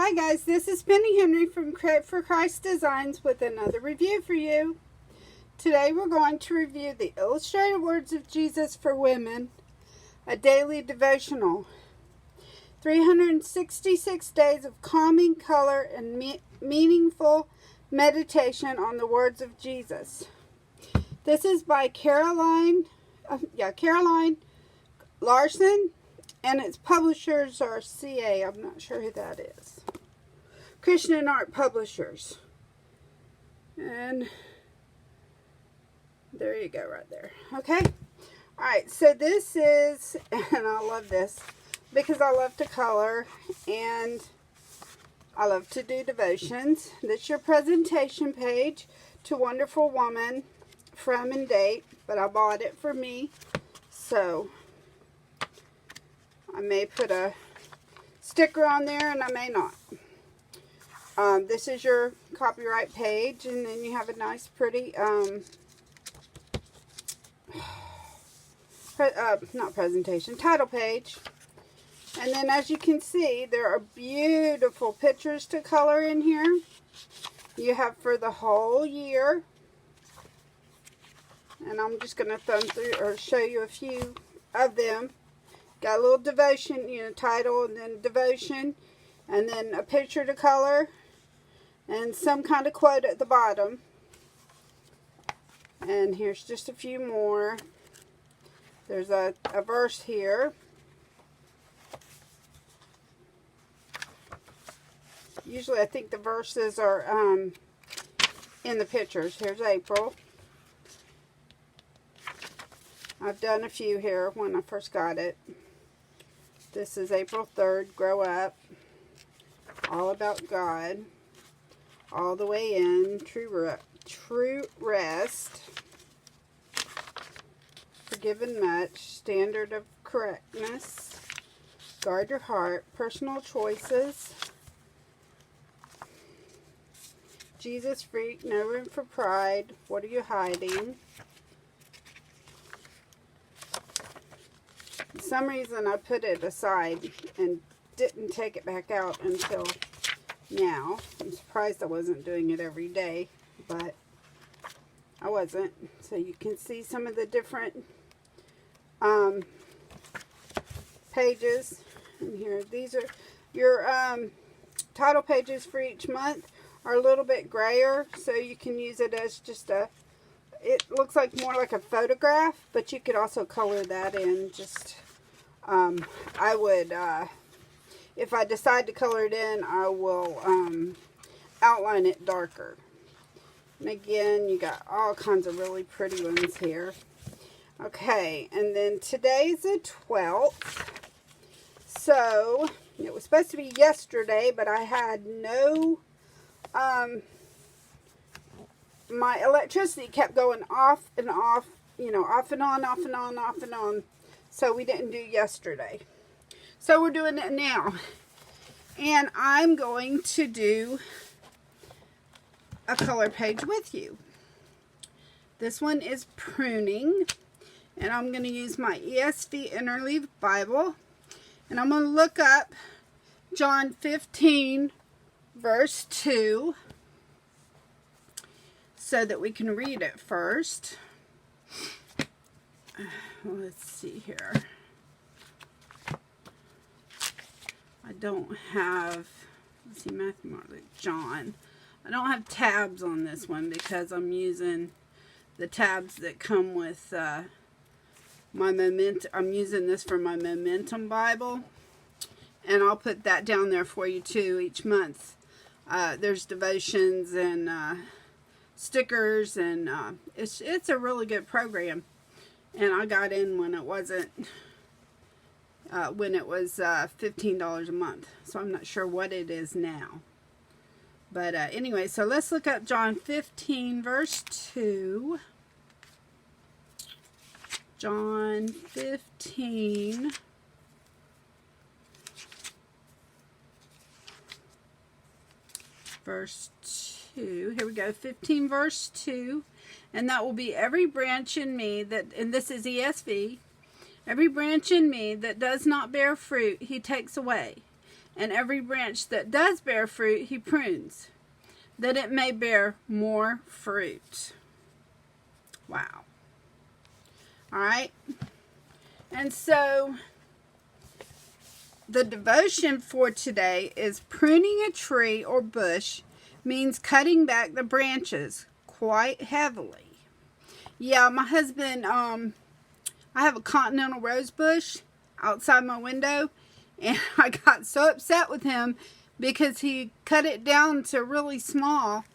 Hi guys, this is Penny Henry from Create for Christ Designs with another review for you. Today we're going to review the Illustrated Words of Jesus for Women, a daily devotional. 366 days of calming color and meaningful meditation on the words of Jesus. This is by Caroline Larson, and its publishers are CA. I'm not sure who that is. Christian Art Publishers. And there you go right there. Okay. Alright, so this is, and I love this because I love to color and I love to do devotions. This is your presentation page to Wonderful Woman from and date, but I bought it for me, so I may put a sticker on there and I may not. This is your copyright page, and then you have a nice pretty title page. And then as you can see, there are beautiful pictures to color in here. You have for the whole year. And I'm just going to thumb through or show you a few of them. Got a little devotion, title, and then devotion, and then a picture to color, and some kind of quote at the bottom. And here's just a few more. There's a verse here. Usually I think the verses are in the pictures. Here's April. I've done a few here when I first got it. This is April 3rd, Grow Up, All About God, All the Way In, True Rest, Forgiven Much, Standard of Correctness, Guard Your Heart, Personal Choices, Jesus Freak, No Room for Pride, What Are You Hiding? For some reason I put it aside and didn't take it back out until now. I'm surprised I wasn't doing it every day, but I wasn't. So you can see some of the different pages in here. These are your title pages for each month are a little bit grayer, so you can use it as just it looks like more like a photograph, but you could also color that in. Just I would, if I decide to color it in, I will outline it darker. And again, you got all kinds of really pretty ones here. Okay, and then today's the 12th. So, it was supposed to be yesterday, but I had no, my electricity kept going off and off, off and on, off and on, off and on. So we didn't do yesterday. So we're doing it now. And I'm going to do a color page with you. This one is Pruning. And I'm going to use my ESV Interleaf Bible. And I'm going to look up John 15, verse 2. So that we can read it first. Let's see here. I don't have, let's see, Matthew, Mark, Luke, John. I don't have tabs on this one because I'm using the tabs that come with my Momentum. I'm using this for my Momentum Bible. And I'll put that down there for you too each month. There's devotions and stickers, and it's a really good program. And I got in when it wasn't, when it was $15 a month. So I'm not sure what it is now. But anyway, so let's look up John 15, verse 2. John 15. Verse 2. Here we go. 15, verse 2. And that will be every branch in me that, and this is ESV, every branch in me that does not bear fruit, he takes away. and every branch that does bear fruit, he prunes, that it may bear more fruit. Wow. All right. And so the devotion for today is pruning a tree or bush means cutting back the branches quite heavily. Yeah, my husband, I have a continental rose bush outside my window, and I got so upset with him because he cut it down to really small.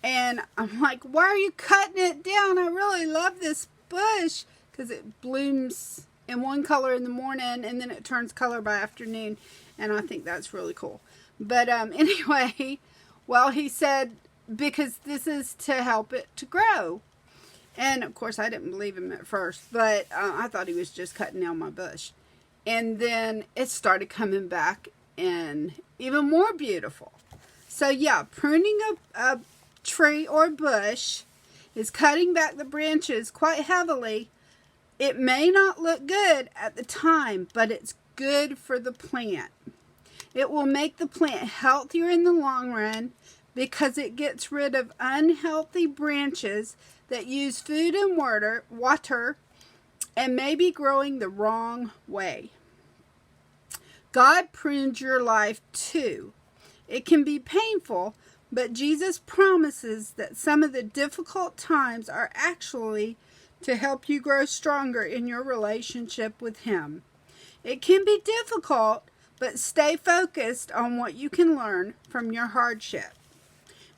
And I'm like, why are you cutting it down? I really love this bush, because it blooms in one color in the morning and then it turns color by afternoon, and I think that's really cool. But anyway, well, he said because this is to help it to grow. And of course I didn't believe him at first, but I thought he was just cutting down my bush. And then it started coming back and even more beautiful. So yeah, pruning a tree or bush is cutting back the branches quite heavily. It may not look good at the time, but it's good for the plant. It will make the plant healthier in the long run because it gets rid of unhealthy branches that use food and water and may be growing the wrong way. God prunes your life too. It can be painful, but Jesus promises that some of the difficult times are actually to help you grow stronger in your relationship with Him. It can be difficult, but stay focused on what you can learn from your hardship.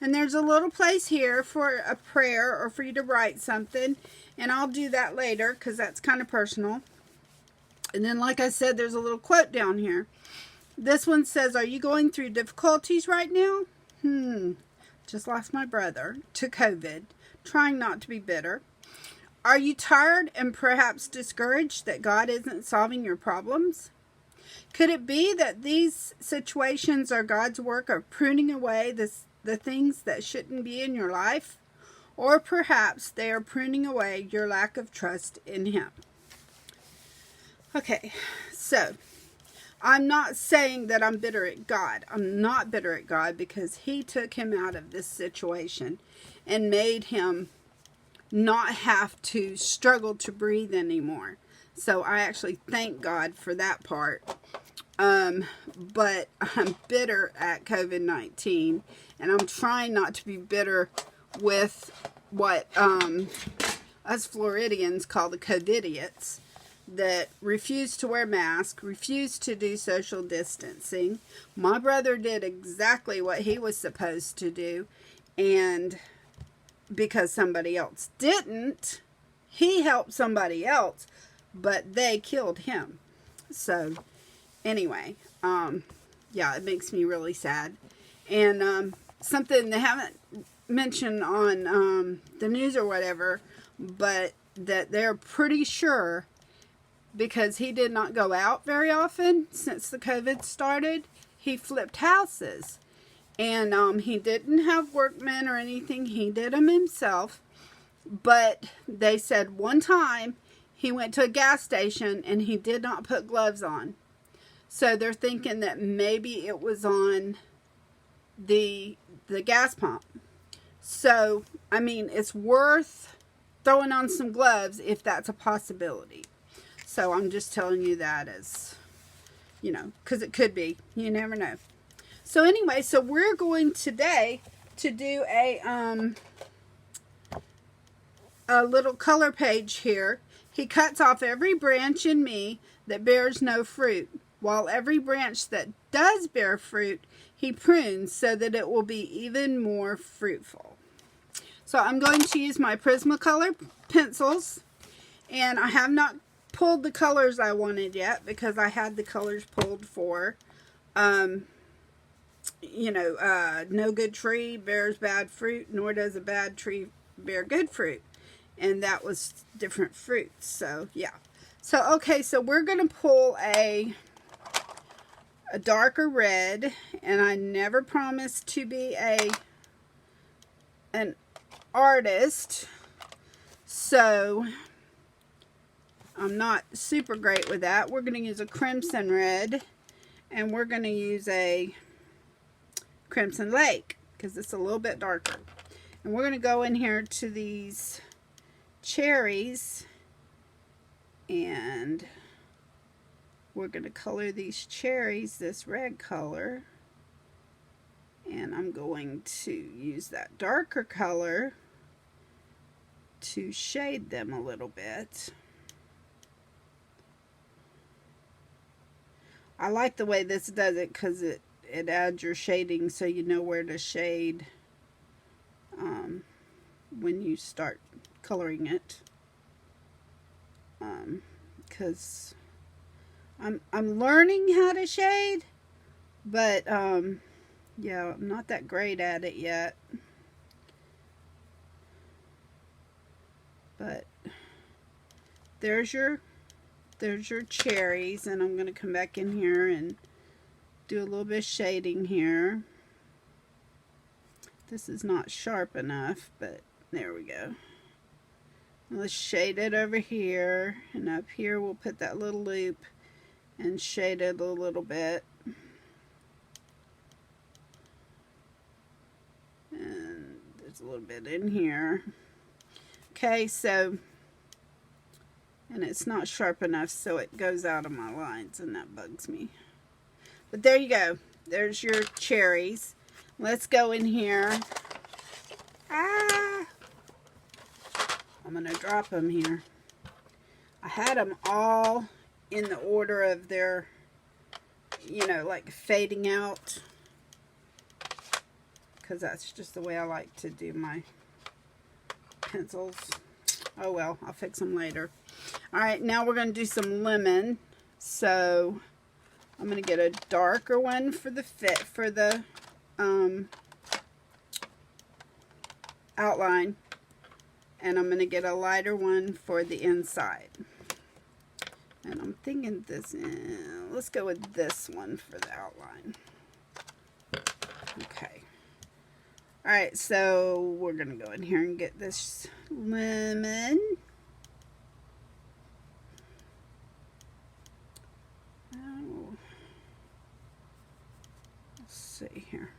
And there's a little place here for a prayer or for you to write something, and I'll do that later because that's kind of personal. And then, like I said, there's a little quote down here. This one says, are you going through difficulties right now? Just lost my brother to COVID. Trying not to be bitter. Are you tired and perhaps discouraged that God isn't solving your problems? Could it be that these situations are God's work of pruning away the things that shouldn't be in your life? Or perhaps they are pruning away your lack of trust in Him. Okay, so I'm not saying that I'm bitter at God. I'm not bitter at God because He took him out of this situation and made him not have to struggle to breathe anymore. So I actually thank God for that part. But I'm bitter at COVID-19, and I'm trying not to be bitter with what us Floridians call the COVIDiots, that refuse to wear masks, refuse to do social distancing. My brother did exactly what he was supposed to do, and because somebody else didn't, he helped somebody else, but they killed him. So anyway, yeah, it makes me really sad. And something they haven't mentioned on the news or whatever, but that they're pretty sure, because he did not go out very often since the COVID started, he flipped houses. And he didn't have workmen or anything. He did them himself. But they said one time he went to a gas station and he did not put gloves on. So they're thinking that maybe it was on the gas pump. So, I mean, it's worth throwing on some gloves if that's a possibility. So I'm just telling you that as, you know, because it could be. You never know. So anyway, so we're going today to do a little color page here. He cuts off every branch in me that bears no fruit, while every branch that does bear fruit, he prunes so that it will be even more fruitful. So I'm going to use my Prismacolor pencils, and I have not pulled the colors I wanted yet because I had the colors pulled for no good tree bears bad fruit, nor does a bad tree bear good fruit. And that was different fruits. So, yeah. So, okay, so we're going to pull a darker red. And I never promised to be an artist. So, I'm not super great with that. We're going to use a crimson red. And we're going to use a Crimson Lake because it's a little bit darker. And we're going to go in here to these cherries, and we're going to color these cherries this red color. And I'm going to use that darker color to shade them a little bit. I like the way this does it because it adds your shading so you know where to shade when you start coloring it. Because I'm learning how to shade, but yeah, I'm not that great at it yet. But there's your cherries, and I'm going to come back in here and do a little bit of shading here. This is not sharp enough, but there we go. Let's shade it over here, and up here we'll put that little loop and shade it a little bit. And there's a little bit in here. Okay, so, and it's not sharp enough, so it goes out of my lines, and that bugs me. But there you go. There's your cherries. Let's go in here. I'm going to drop them here. I had them all in the order of their, you know, like fading out. Because that's just the way I like to do my pencils. Oh well, I'll fix them later. Alright, now we're going to do some lemon. So I'm going to get a darker one for the outline, and I'm going to get a lighter one for the inside. And I'm thinking this, let's go with this one for the outline. Okay. Alright, so we're going to go in here and get this lemon. Oh. Let's see here.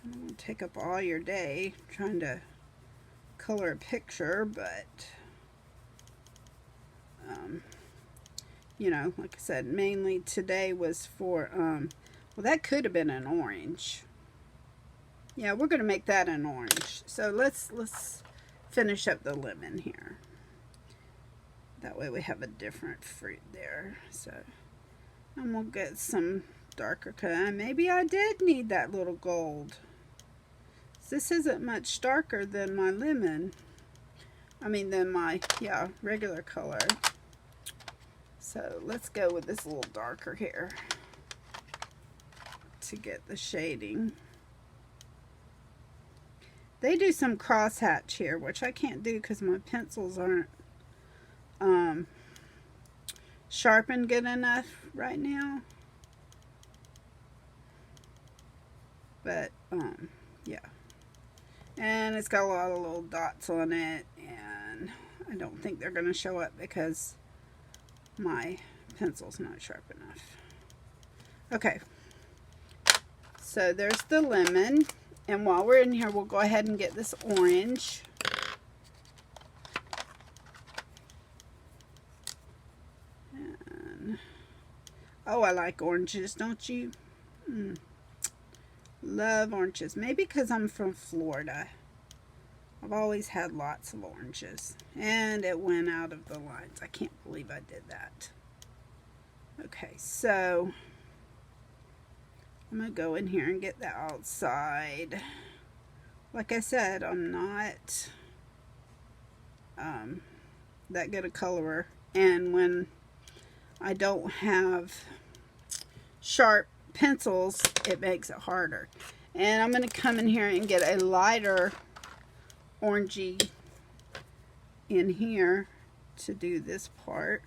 I don't want to take up all your day trying to color a picture, but you know, like I said, mainly today was for well, that could have been an orange. Yeah, we're going to make that an orange. So let's finish up the lemon here. That way we have a different fruit there. So and we'll get some darker color. Maybe I did need that little gold. This isn't much darker than my lemon. I mean, than my, yeah, regular color. So let's go with this a little darker here to get the shading. They do some crosshatch here, which I can't do because my pencils aren't sharpened good enough right now. But, yeah. And it's got a lot of little dots on it, and I don't think they're going to show up because my pencil's not sharp enough. Okay. So there's the lemon. And while we're in here, we'll go ahead and get this orange. And, oh, I like oranges, don't you? Love oranges. Maybe because I'm from Florida. I've always had lots of oranges. And it went out of the lines. I can't believe I did that. Okay, so I'm going to go in here and get the outside. Like I said, I'm not that good a colorer. And when I don't have sharp pencils, it makes it harder. And I'm going to come in here and get a lighter orangey in here to do this part.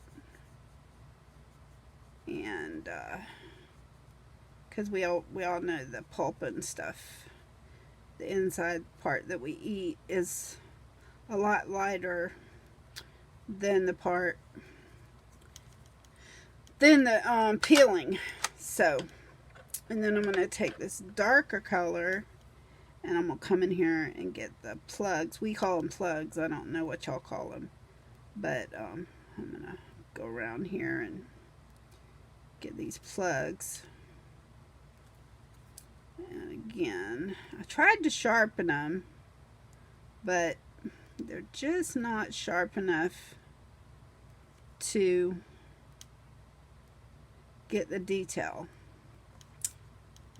And because we all know the pulp and stuff, the inside part that we eat is a lot lighter than the part than the peeling. So, and then I'm going to take this darker color and I'm going to come in here and get the plugs. We call them plugs. I don't know what y'all call them. But I'm going to go around here and get these plugs. And again, I tried to sharpen them, but they're just not sharp enough to get the detail.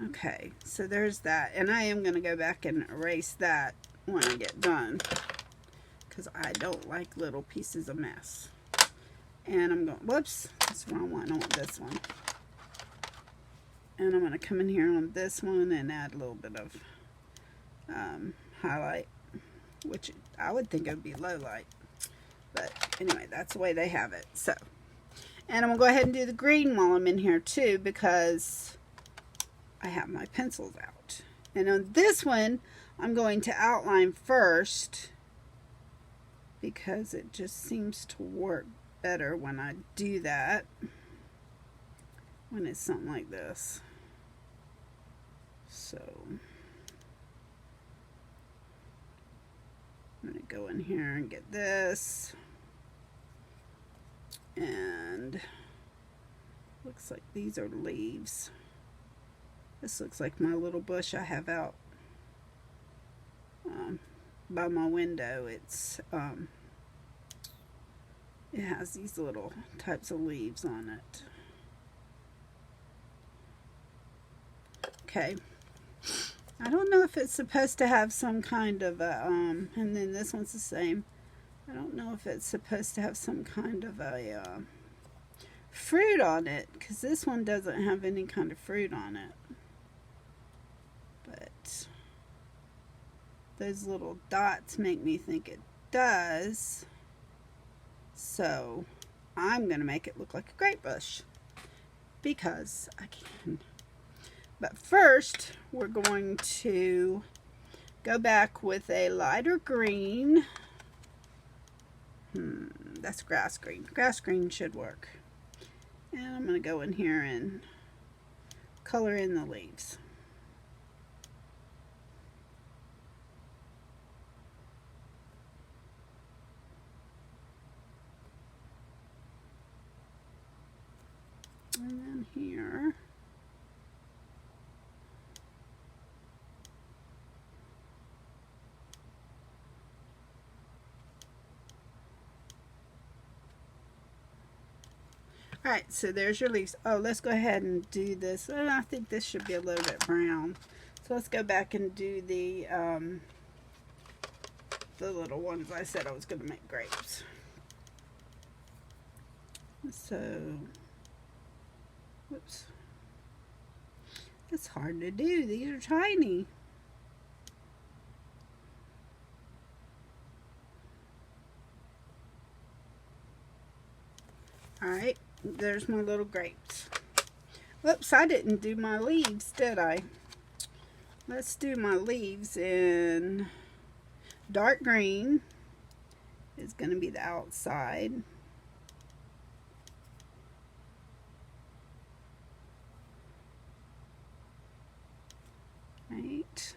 Okay, so there's that. And I am going to go back and erase that when I get done, because I don't like little pieces of mess. And I'm going, whoops, that's the wrong one. I want this one. And I'm going to come in here on this one and add a little bit of highlight, which I would think it would be low light. But anyway, that's the way they have it. So, and I'm going to go ahead and do the green while I'm in here too, because I have my pencils out. And on this one, I'm going to outline first, because it just seems to work better when I do that, when it's something like this. So I'm going to go in here and get this, and looks like these are leaves. This looks like my little bush I have out by my window. It's it has these little types of leaves on it. Okay, I don't know if it's supposed to have some kind of a and then this one's the same. I don't know if it's supposed to have some kind of a fruit on it, because this one doesn't have any kind of fruit on it. But those little dots make me think it does. So I'm going to make it look like a grape bush, because I can. But first, we're going to go back with a lighter green. That's grass green. Grass green should work. And I'm going to go in here and color in the leaves. And then here, alright, so there's your leaves. Oh, let's go ahead and do this. Oh, I think this should be a little bit brown. So let's go back and do the little ones I said I was going to make grapes. So, whoops. It's hard to do. These are tiny. Alright, there's my little grapes. Whoops, I didn't do my leaves, did I? Let's do my leaves in dark green. It's going to be the outside. Right.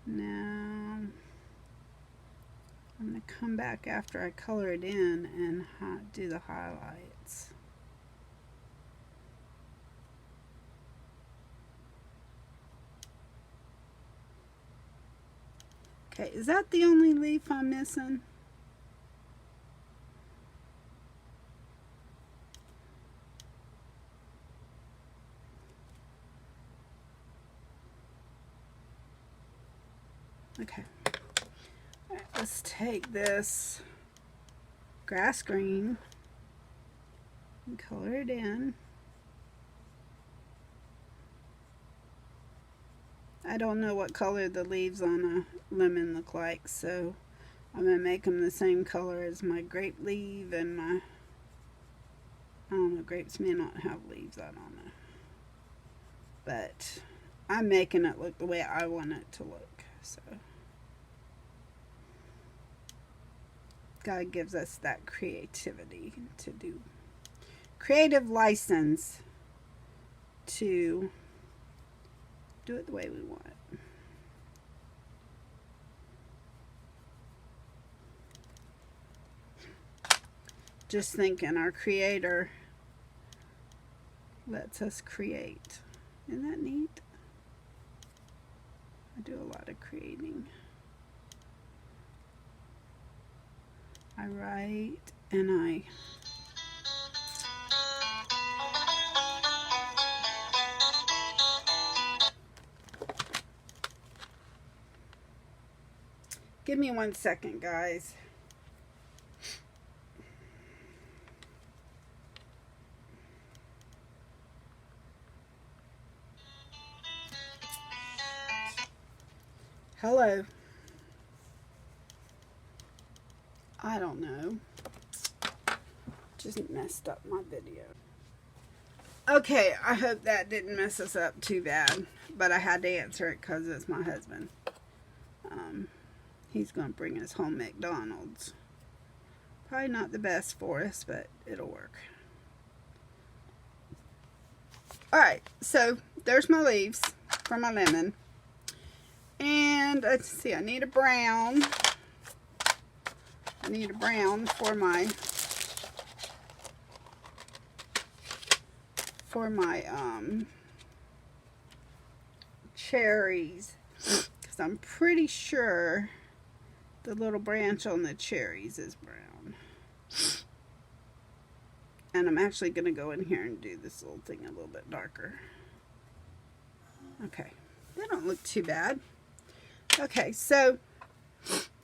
Now I'm going to come back after I color it in and do the highlights. Okay, is that the only leaf I'm missing? Okay. All right, let's take this grass green and color it in. I don't know what color the leaves on a lemon look like, so I'm going to make them the same color as my grape leaf and my, I don't know, grapes may not have leaves, I don't know. But I'm making it look the way I want it to look. So God gives us that creativity to do, creative license to do it the way we want. Just thinking, our Creator lets us create. Isn't that neat? I do a lot of creating. I write and I give me 1 second, guys. Hello. I don't know. Just messed up my video. Okay, I hope that didn't mess us up too bad. But I had to answer it because it's my husband. He's going to bring us home McDonald's. Probably not the best for us, but it'll work. Alright, so there's my leaves for my lemon. And let's see, I need a brown. I need a brown for my cherries, because I'm pretty sure the little branch on the cherries is brown. And I'm actually going to go in here and do this little thing a little bit darker. Okay, they don't look too bad. Okay, so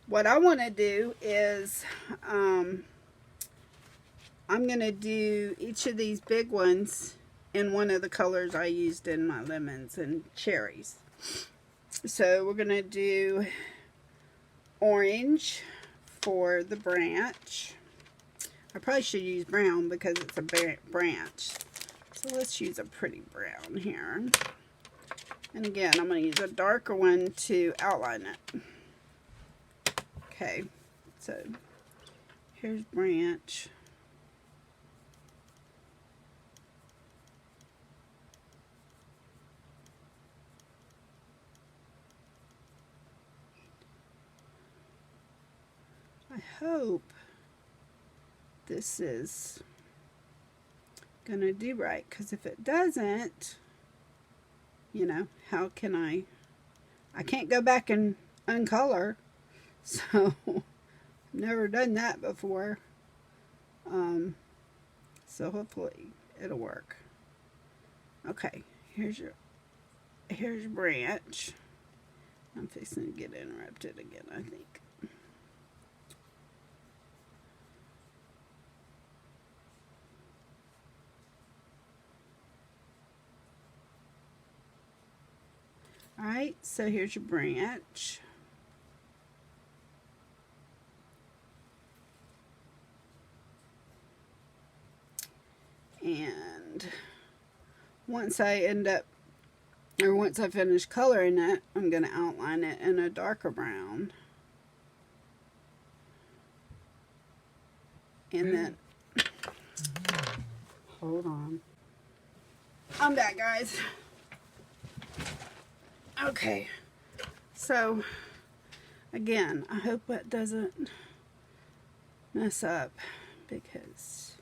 what I want to do is I'm going to do each of these big ones in one of the colors I used in my lemons and cherries. So we're going to do orange for the branch. I probably should use brown because it's a branch. So let's use a pretty brown here. And again, I'm going to use a darker one to outline it. Okay, so here's branch. I hope this is gonna do right, because if it doesn't, you know, how can I can't go back and uncolor, so never done that before. So hopefully it'll work. Okay, here's your branch. I'm fixing to get interrupted again, I think. Alright, so here's your branch. And once I finish coloring it, I'm going to outline it in a darker brown. And then, hold on. I'm back, guys. Okay, so again, I hope that doesn't mess up, because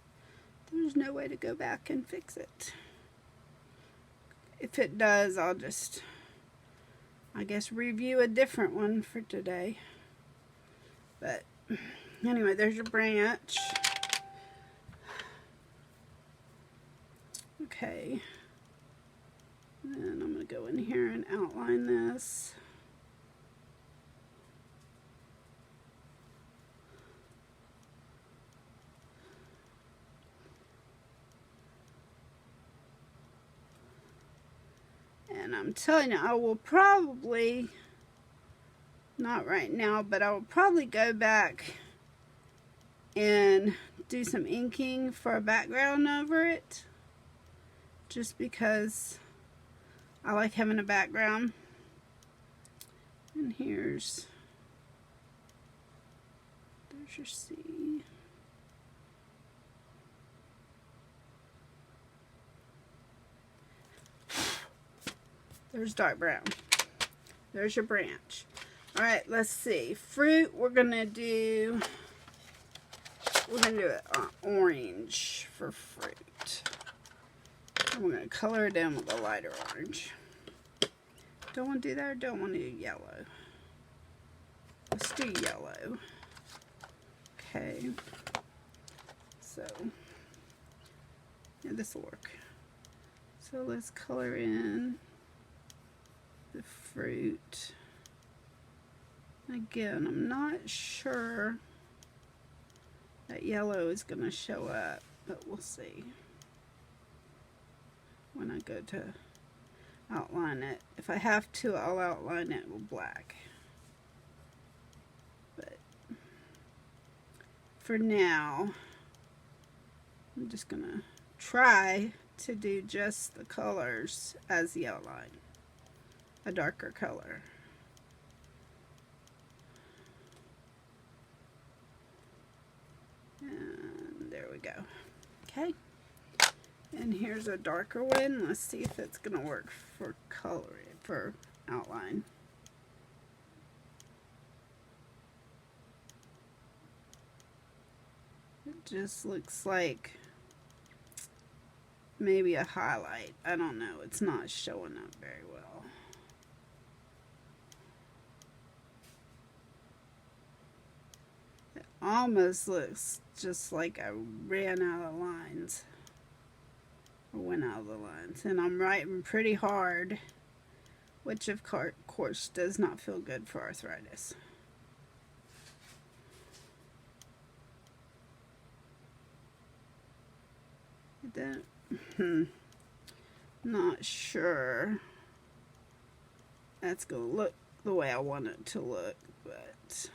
there's no way to go back and fix it. If it does, I'll just, I guess, review a different one for today. But anyway, there's your branch. Okay. And I'm going to go in here and outline this. And I'm telling you, I will probably, not right now, but I will probably go back and do some inking for a background over it. Just because I like having a background. And there's your C. There's dark brown. There's your branch. All right, let's see. Fruit, we're gonna do it orange for fruit. And we're gonna color it in with a lighter orange. Don't want to do that, or don't want to do yellow. Let's do yellow. Okay. So, yeah, this will work. So let's color in the fruit. Again, I'm not sure that yellow is going to show up, but we'll see when I go to outline it. If I have to, I'll outline it with black. But for now, I'm just going to try to do just the colors as the outline, a darker color. And there we go. Okay. And here's a darker one. Let's see if it's going to work for coloring, for outline. It just looks like maybe a highlight. I don't know. It's not showing up very well. It almost looks just like I ran out of lines. Or went out of the lines. And I'm writing pretty hard, which of course does not feel good for arthritis. Not sure that's gonna look the way I want it to look, but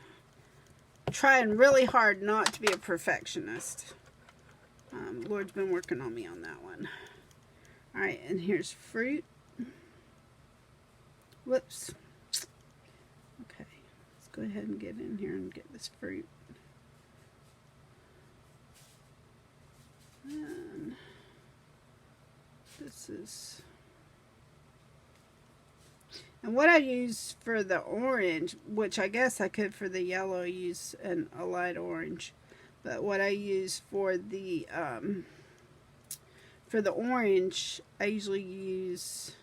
I'm trying really hard not to be a perfectionist. Lord's been working on me on that one. Alright, and here's fruit. Whoops. Okay, let's go ahead and get in here and get this fruit. And this is, and what I use for the orange, which I guess I could for the yellow use a light orange, but what I use for the orange, I usually use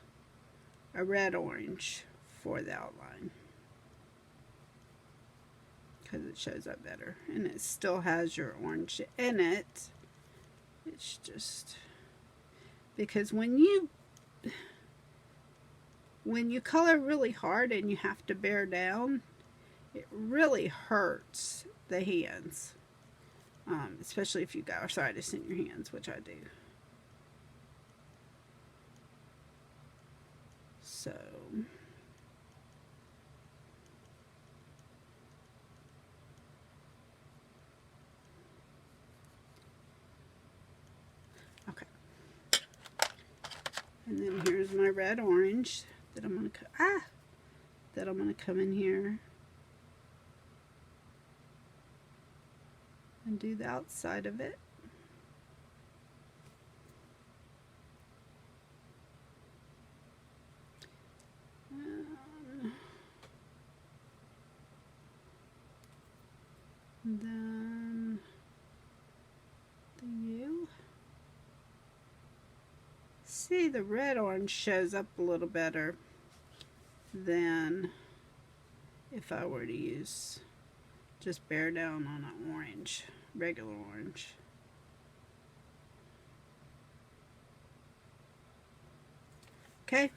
a red orange for the outline because it shows up better, and it still has your orange in it. It's just because when you color really hard and you have to bear down, it really hurts the hands, especially if you've got arthritis in your hands, which I do. So okay, and then here's my red orange that I'm gonna come in here and do the outside of it. And then the U. See, the red orange shows up a little better than if I were to use just bear down on an orange, regular orange. Okay,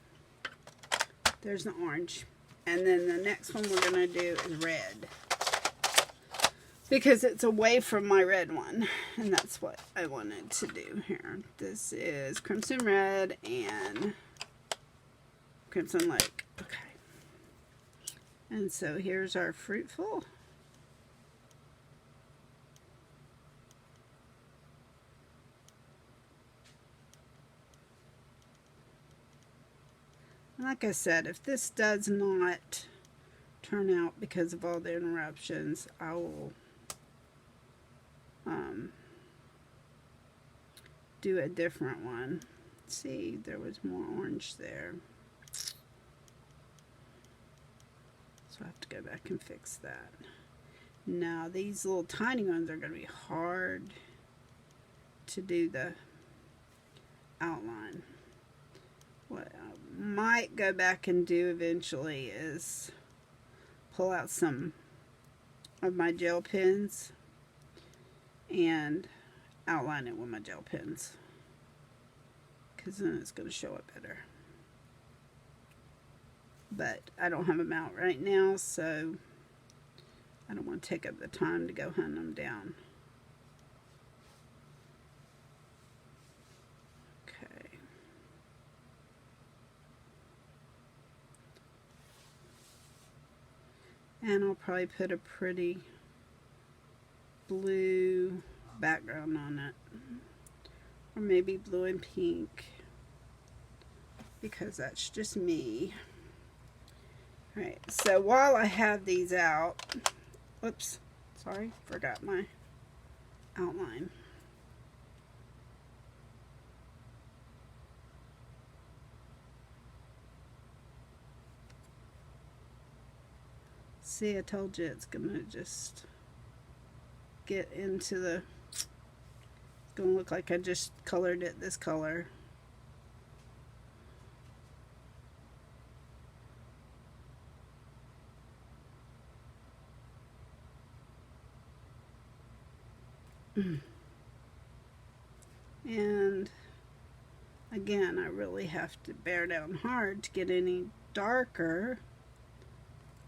there's the orange. And then the next one we're going to do is red, because it's away from my red one, and that's what I wanted to do here. This is Crimson Red and Crimson Lake. Okay. And so here's our fruitful. like I said, if this does not turn out because of all the interruptions, I will do a different one. See, there was more orange there. So I have to go back and fix that. Now these little tiny ones are going to be hard to do the outline. What I might go back and do eventually is pull out some of my gel pens and outline it with my gel pens, because then it's going to show up better. But I don't have them out right now, so I don't want to take up the time to go hunt them down. Okay. And I'll probably put a pretty blue background on it, or maybe blue and pink, because that's just me. Alright, so while I have these out, whoops, sorry, forgot my outline. See, I told you it's gonna just get into the, it's gonna look like I just colored it this color. And again, I really have to bear down hard to get any darker,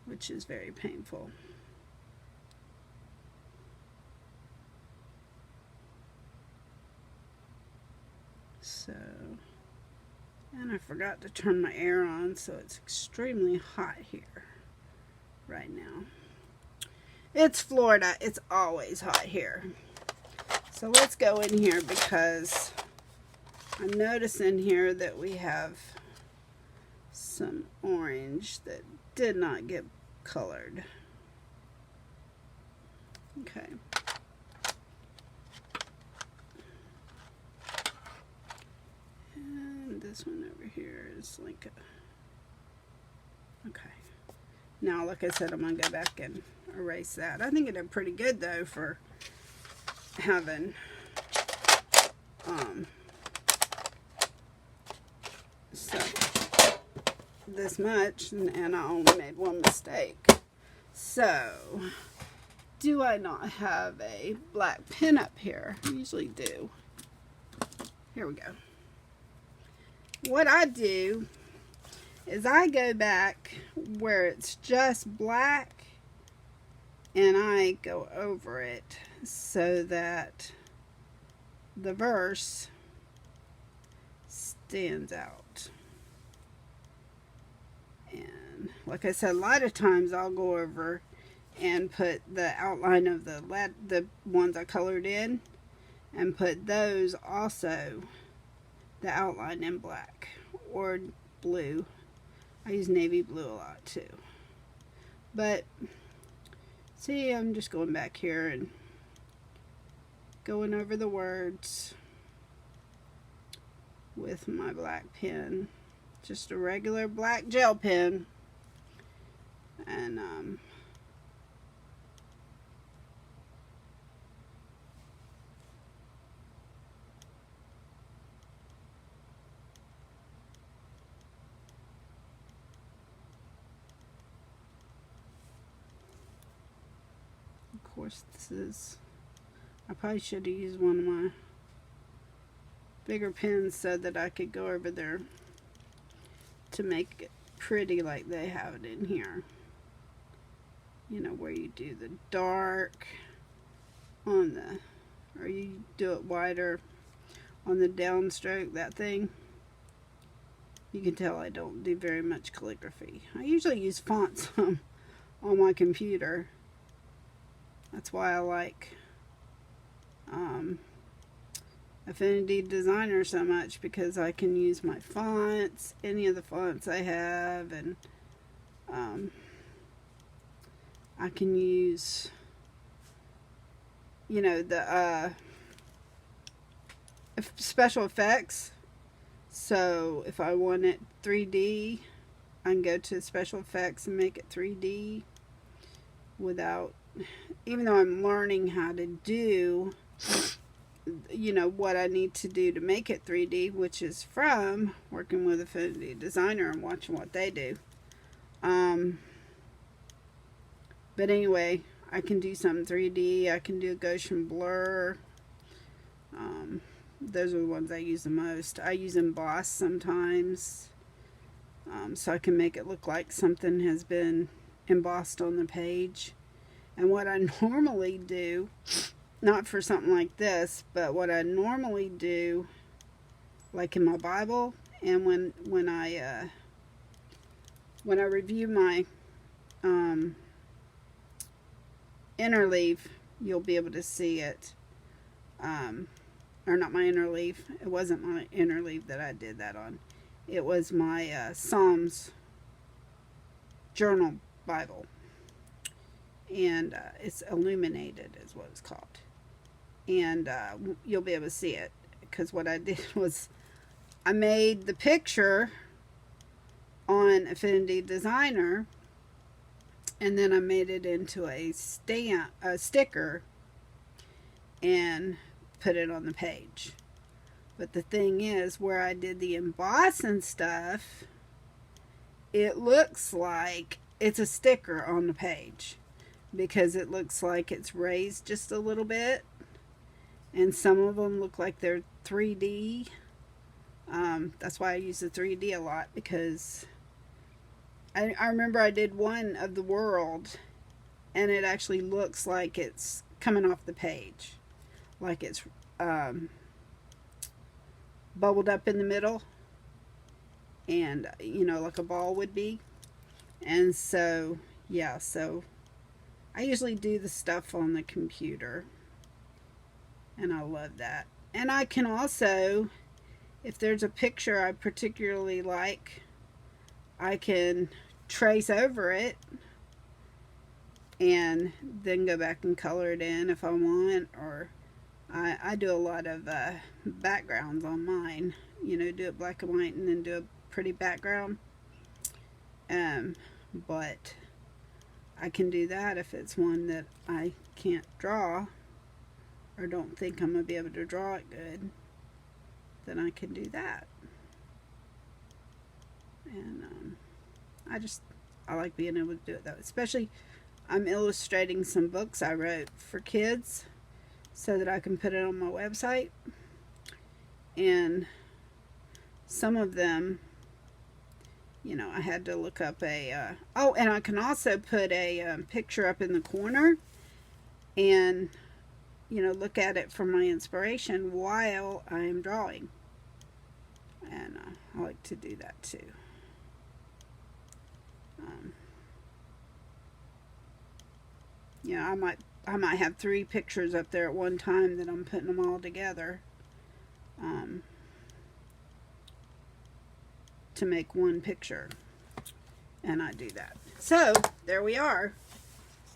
which is very painful. So, and I forgot to turn my air on, so it's extremely hot here right now. It's Florida, it's always hot here. So let's go in here, because I'm noticing here that we have some orange that did not get colored. Okay. And this one over here is like a, okay. Now, like I said, I'm going to go back and erase that. I think it did pretty good, though, for having so this much, and I only made one mistake. So, do I not have a black pen up here? I usually do. Here we go. What I do is I go back where it's just black and I go over it so that the verse stands out. And like I said, a lot of times I'll go over and put the outline of the ones I colored in, and put those also, the outline in black or blue. I use navy blue a lot too. But see, I'm just going back here and going over the words with my black pen, just a regular black gel pen. And of course, this is, I probably should have used one of my bigger pens so that I could go over there to make it pretty like they have it in here. You know, where you do the dark on the, or you do it wider on the downstroke, that thing. You can tell I don't do very much calligraphy. I usually use fonts on my computer. That's why I like Affinity Designer so much because I can use my fonts, any of the fonts I have, and I can use, you know, the special effects. So if I want it 3D, I can go to special effects and make it 3D without, even though I'm learning how to do, you know, what I need to do to make it 3D, which is from working with Affinity Designer and watching what they do. But anyway, I can do some 3D. I can do a Gaussian blur. Those are the ones I use the most. I use emboss sometimes, so I can make it look like something has been embossed on the page. And what I normally do, not for something like this, but what I normally do, like in my Bible, and when I review my inner leaf, you'll be able to see it. Or not my inner leaf. It wasn't my inner leaf that I did that on. It was my Psalms journal Bible. And it's illuminated is what it's called. And you'll be able to see it. Because what I did was I made the picture on Affinity Designer. And then I made it into a sticker. And put it on the page. But the thing is, where I did the embossing stuff, it looks like it's a sticker on the page because it looks like it's raised just a little bit, and some of them look like they're 3D. That's why I use the 3D a lot, because I remember I did one of the world and it actually looks like it's coming off the page, like it's bubbled up in the middle, and you know, like a ball would be. And so yeah, so I usually do the stuff on the computer, and I love that. And I can also, if there's a picture I particularly like, I can trace over it and then go back and color it in if I want. Or I do a lot of backgrounds on mine, you know, do it black and white and then do a pretty background. But I can do that if it's one that I can't draw or don't think I'm going to be able to draw it good, then I can do that. And I like being able to do it, though. Especially, I'm illustrating some books I wrote for kids so that I can put it on my website. And some of them, you know, I had to look up and I can also put a picture up in the corner and, you know, look at it for my inspiration while I am drawing. And I like to do that too. You know, I might have 3 pictures up there at one time that I'm putting them all together to make one picture, and I do that. So there we are,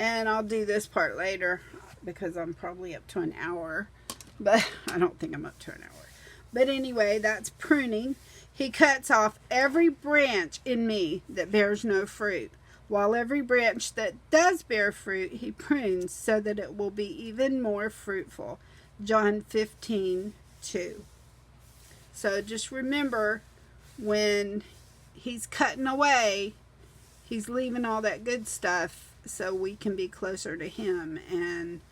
and I'll do this part later because I'm probably up to an hour, but I don't think I'm up to an hour. But anyway, that's pruning. He cuts off every branch in me that bears no fruit, while every branch that does bear fruit he prunes so that it will be even more fruitful. John 15:2. So just remember, when he's cutting away, he's leaving all that good stuff so we can be closer to him and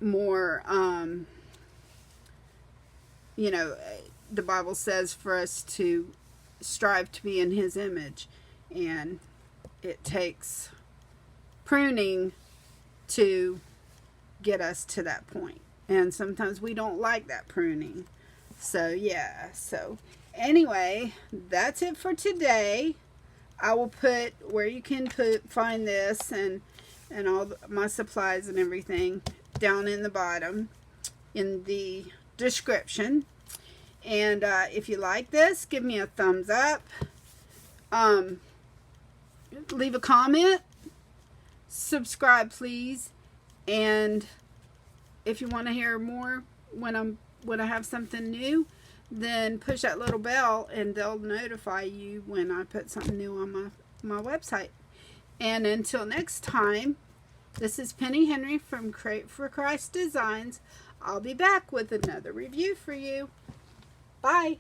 more, you know, the Bible says for us to strive to be in his image. And it takes pruning to get us to that point. And sometimes we don't like that pruning. So, yeah. So, anyway, that's it for today. I will put where you can find this and all my supplies and everything down in the bottom. in the description. And if you like this, give me a thumbs up. Leave a comment. Subscribe, please. And if you want to hear more when I have something new, then push that little bell and they'll notify you when I put something new on my website. And until next time, this is Penny Henry from Crate for Christ Designs. I'll be back with another review for you. Bye.